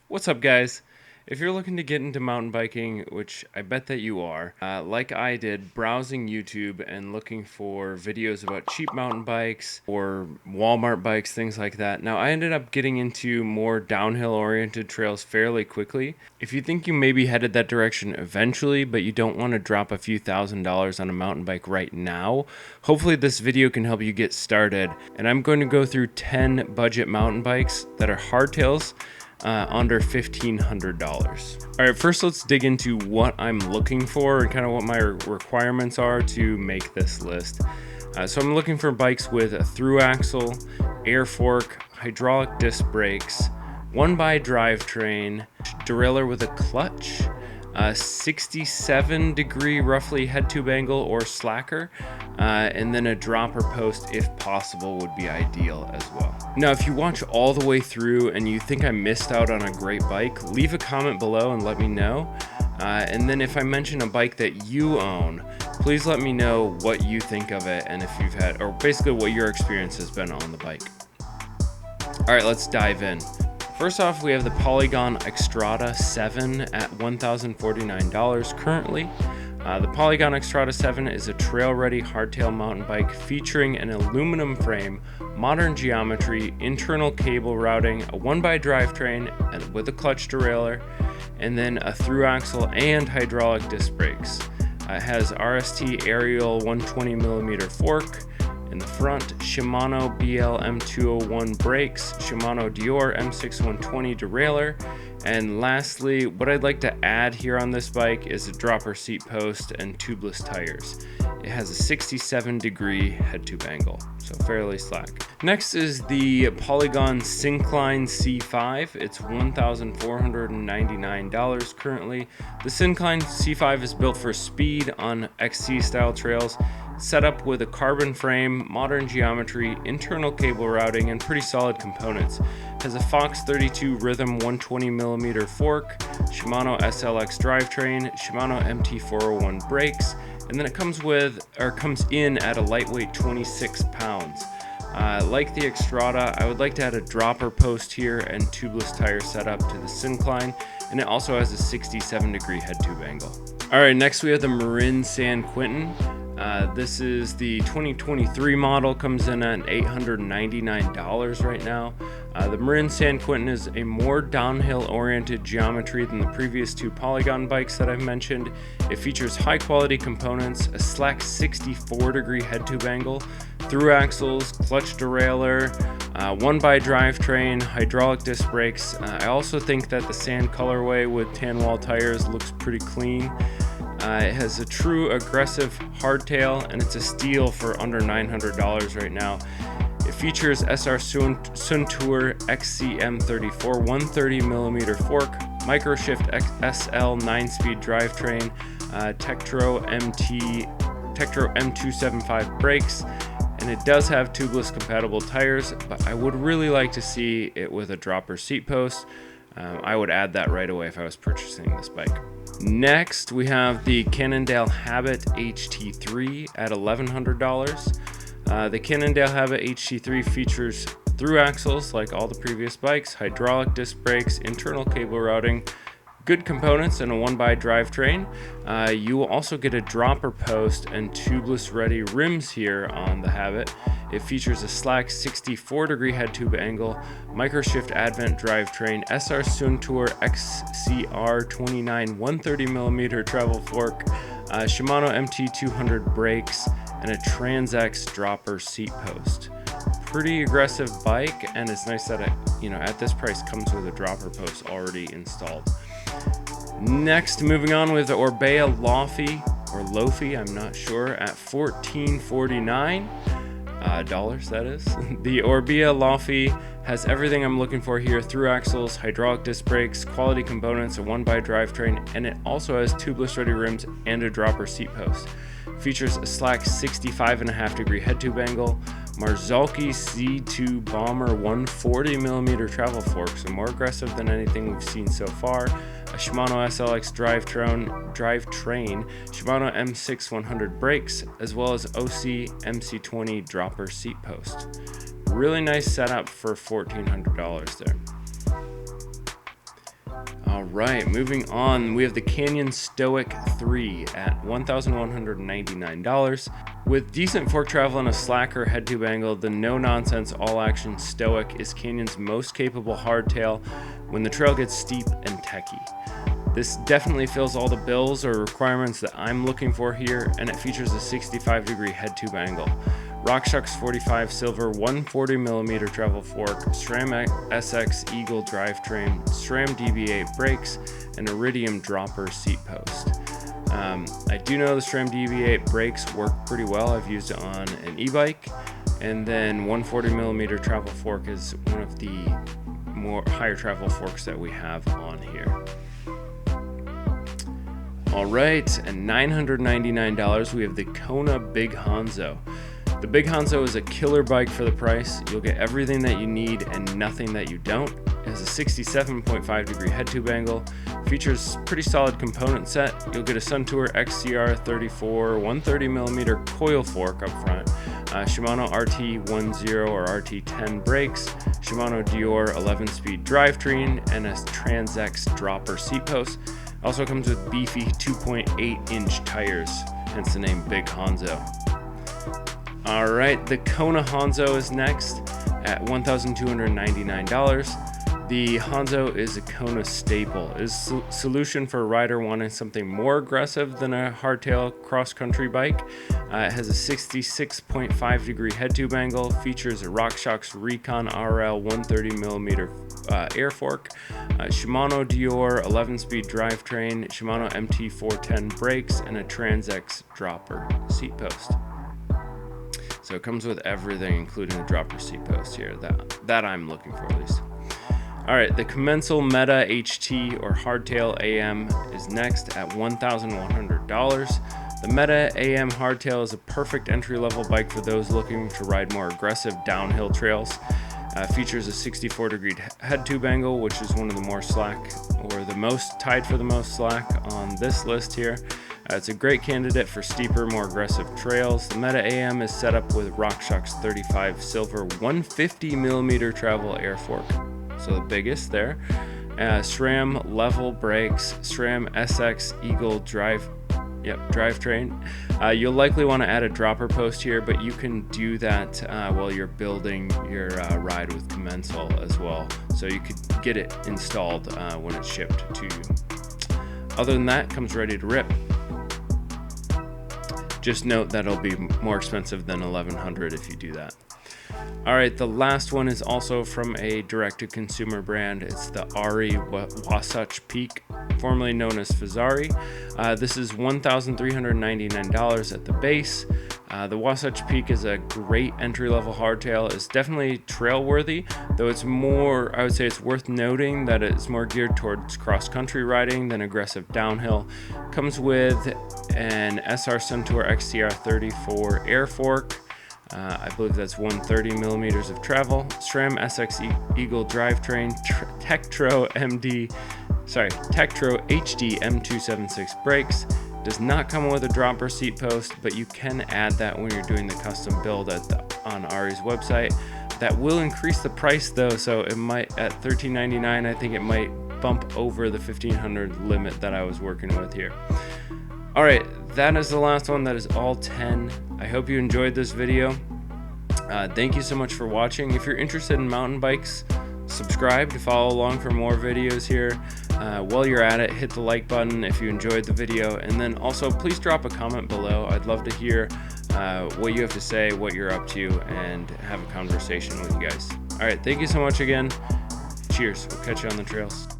What's up, guys? If you're looking to get into mountain biking, which I bet that you are, like I did, browsing YouTube and looking for videos about cheap mountain bikes or Walmart bikes, things like that. Now, I ended up getting into more downhill-oriented trails fairly quickly. If you think you may be headed that direction eventually, but you don't want to drop a few $1,000s on a mountain bike right now, hopefully this video can help you get started. And I'm going to go through 10 budget mountain bikes that are hardtails, under $1,500. All right, first let's dig into what I'm looking for and kind of what my requirements are to make this list. So I'm looking for bikes with a through axle, air fork, hydraulic disc brakes, 1x drivetrain, derailleur with a clutch, 67-degree roughly head tube angle or slacker, and then a dropper post if possible would be ideal as well. Now, if you watch all the way through and you think I missed out on a great bike, leave a comment below and let me know. And then if I mention a bike that you own, please let me know what you think of it and if you've had, or basically what your experience has been on the bike. All right, let's dive in. First off, we have the Polygon Xtrada 7 at $1,049 currently. The Polygon Xtrada 7 is a trail-ready hardtail mountain bike featuring an aluminum frame, modern geometry, internal cable routing, a 1x drivetrain with a clutch derailleur, and then a through axle and hydraulic disc brakes. It has RST Ariel 120mm fork in the front, Shimano BL M201 brakes, Shimano Dior M6120 derailleur, and lastly, what I'd like to add here on this bike is a dropper seat post and tubeless tires. It has a 67-degree head tube angle, so fairly slack. Next is the Polygon Syncline C5. It's $1,499 currently. The Syncline C5 is built for speed on XC style trails, set up with a carbon frame, modern geometry, internal cable routing, and pretty solid components. Has a Fox 32 Rhythm 120mm fork, Shimano SLX drivetrain, Shimano MT401 brakes, and then it comes in at a lightweight 26 pounds. Like the Xtrada, I would like to add a dropper post here and tubeless tire setup to the Syncline, and it also has a 67-degree head tube angle. All right, next we have the Marin San Quentin. This is the 2023 model, comes in at $899 right now. The Marin San Quentin is a more downhill-oriented geometry than the previous two Polygon bikes that I've mentioned. It features high-quality components, a slack 64-degree head tube angle, through axles, clutch derailleur, 1x drivetrain, hydraulic disc brakes. I also think that the sand colorway with tan wall tires looks pretty clean. It has a true aggressive hardtail, and it's a steal for under $900 right now. It features SR Suntour XCM34 130mm fork, Microshift SL 9-speed drivetrain, Tektro M275 brakes, and it does have tubeless compatible tires, but I would really like to see it with a dropper seat post. I would add that right away if I was purchasing this bike. Next, we have the Canondale Habit HT3 at $1,100. The Canondale Habit HT3 features through axles like all the previous bikes, hydraulic disc brakes, internal cable routing, good components, and a 1x drivetrain. You will also get a dropper post and tubeless ready rims here on the Habit. It features a slack 64-degree head tube angle, Microshift Advent drivetrain, SR Suntour XCR29 130mm travel fork, Shimano MT200 brakes, and a Trans-X dropper seat post. Pretty aggressive bike, and it's nice that it, at this price comes with a dropper post already installed. Next, moving on with the Orbea Laufey, or Laufey, I'm not sure, at $1,449. Dollars, that is. The Orbea Laufey has everything I'm looking for here: through axles, hydraulic disc brakes, quality components, a 1x drivetrain, and it also has tubeless ready rims and a dropper seat post. Features a slack 65.5-degree head tube angle, Marzocchi C2 Bomber 140mm travel fork, so more aggressive than anything we've seen so far, a Shimano SLX drivetrain, Shimano M6100 brakes, as well as OC MC20 dropper seat post. Really nice setup for $1,400 there. right, moving on, we have the Canyon Stoic 3 at $1,199. With decent fork travel and a slacker head tube angle, the no-nonsense all-action Stoic is Canyon's most capable hardtail when the trail gets steep and techy. This definitely fills all the bills or requirements that I'm looking for here, and it features a 65-degree head tube angle. RockShox 45 silver 140mm travel fork, SRAM SX Eagle drivetrain, SRAM DB8 brakes, and Iridium dropper seat post. I do know the SRAM DB8 brakes work pretty well. I've used it on an e-bike, and then 140mm travel fork is one of the more higher travel forks that we have on here. All right, and $999 we have the Kona BIG Honzo. The BIG Honzo is a killer bike for the price. You'll get everything that you need and nothing that you don't. It has a 67.5-degree head tube angle, features pretty solid component set. You'll get a Suntour XCR 34 130mm coil fork up front, Shimano RT10 or RT10 brakes, Shimano Dior 11-speed drivetrain, and a Trans-X dropper seat post. Also comes with beefy 2.8-inch tires, hence the name BIG Honzo. All right, the Kona Honzo is next at $1,299. The Honzo is a Kona staple. It is a solution for a rider wanting something more aggressive than a hardtail cross-country bike. It has a 66.5-degree head tube angle, features a RockShox Recon RL 130mm air fork, Shimano Dior 11-speed drivetrain, Shimano MT410 brakes, and a Trans-X dropper seat post. So it comes with everything, including a dropper seat post here, that I'm looking for at least. All right, the Commencal Meta HT or Hardtail AM is next at $1,100. The Meta AM Hardtail is a perfect entry-level bike for those looking to ride more aggressive downhill trails. Features a 64-degree head tube angle, which is one of the more slack, or the most tied for the most slack on this list here. It's a great candidate for steeper, more aggressive trails. The Meta AM is set up with RockShox 35 silver 150mm travel air fork, so the biggest there. SRAM level brakes, SRAM SX Eagle drivetrain. You'll likely want to add a dropper post here, but you can do that while you're building your ride with Commencal as well, so you could get it installed when it's shipped to you. Other than that, comes ready to rip. Just note that it'll be more expensive than $1,100 if you do that. All right, the last one is also from a direct-to-consumer brand. It's the Ari Wasatch Peak, formerly known as Fazari. This is $1,399 at the base. The Wasatch Peak is a great entry-level hardtail. It's definitely trail-worthy, though it's more, I would say it's worth noting that it's more geared towards cross-country riding than aggressive downhill. Comes with an SR Suntour XCR 34 air fork. I believe that's 130mm of travel. SRAM SX Eagle drivetrain, Tektro HD M276 brakes. Does not come with a dropper seat post, but you can add that when you're doing the custom build on Ari's website. That will increase the price though, so it might, at $1,399, I think it might bump over the $1,500 limit that I was working with here. All right, that is the last one. That is all 10. I hope you enjoyed this video. Thank you so much for watching. If you're interested in mountain bikes, subscribe to follow along for more videos here. While you're at it, hit the like button if you enjoyed the video, and then also please drop a comment below. I'd love to hear what you have to say, what you're up to, and have a conversation with you guys. All right, thank you so much again. Cheers. We'll catch you on the trails.